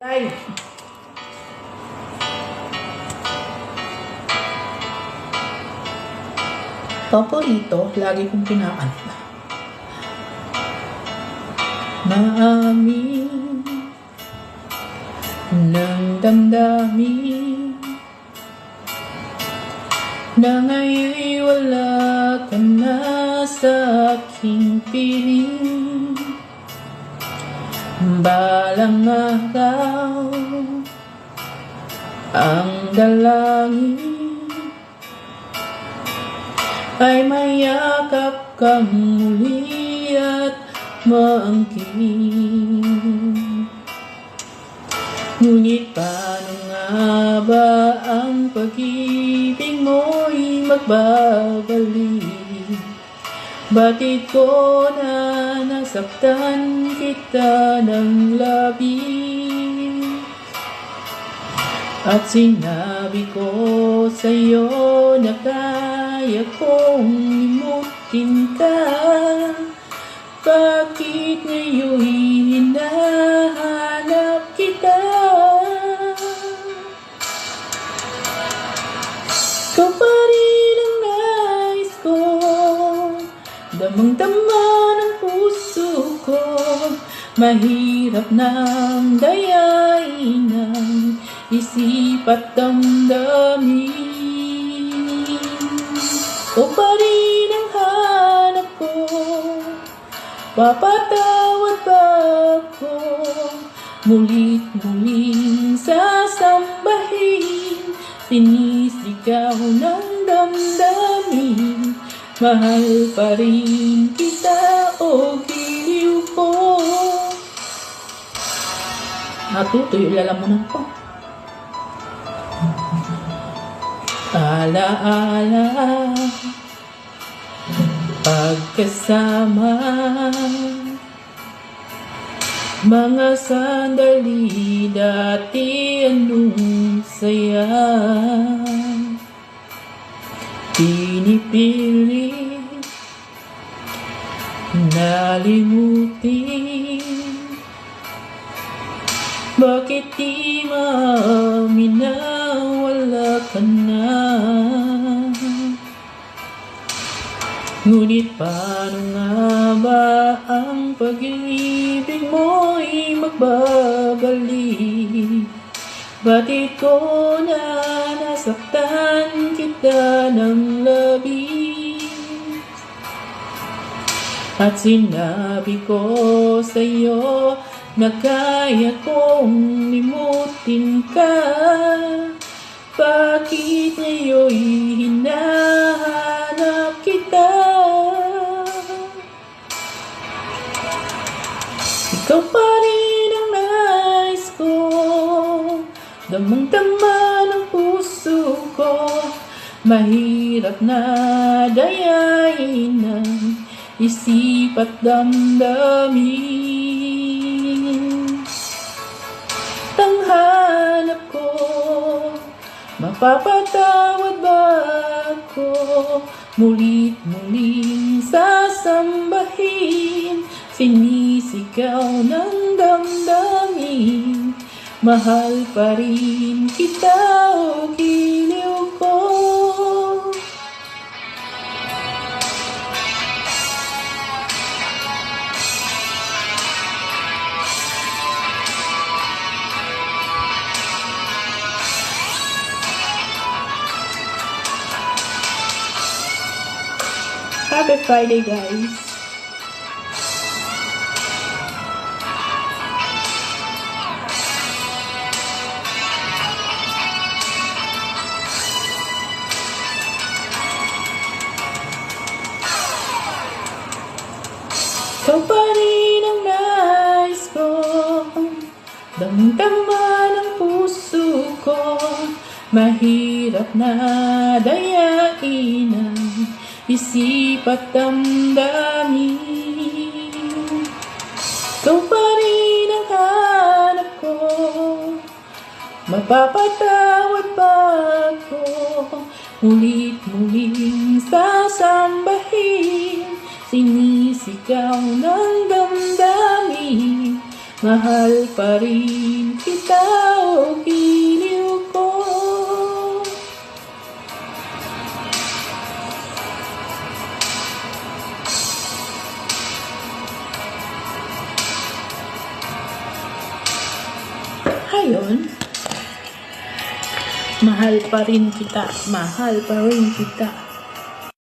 Ay, paborito, lagi kong kinakanta. Maamin ng damdamin na ngayon'y wala ka na sa aking piling. Balang araw ang dalangin ay mayakap kang muli at maangkin. Ngunit paano nga ba ang pag-ibig mo'y magbabalik? Batid ko na nasaktan kita ng labis, at sinabi ko sa'yo na kaya kong limutin ka. Bakit ngayon'y hinahanap kita? Ikaw pa rin ang nais ko, damang-dama ng puso ko. Mahirap nang dayain ang isip at damdamin. Ikaw pa rin ang hanap ko, papatawad ba ako? Mulit-muling sasambahin, sinisigaw ng damdamin. Mahal pa rin kita o giliw ko. Natutuyo lalamunan ko. Alaala pagkasama, mga sandali dati anong saya. Pinipilit nalimutin, bakit di maamin na wala ka na? Ngunit paano nga ba ang pag-ibig mo'y magbabalik? Batid ko na nasaktan kita ng labis, at sinabi ko sa'yo na kaya kong limutin ka. Bakit ngayon'y hinahanap kita? Ikaw pa rin ang nais ko, damang-dama ng puso ko. Mahirap na dayain ang isip at damdamin. Tanghanap ko, mapapatawad ba ako? Mulit-muling sasambahin, sinisigaw ng damdamin. Mahal pa rin kita o giliw ko. Happy Friday, guys. Ikaw pa rin ang nais ko, damang-dama ng puso ko. Mahirap na dayain ang isip at damdamin. Ikaw pa rin ang hanap ko, mapapatawad ba ako? Mulit-muling sasambahin, sinisigaw ng damdamin. Mahal pa rin kita. ikaw giliw ko. Ngayon, mahal pa rin kita, mahal pa rin kita.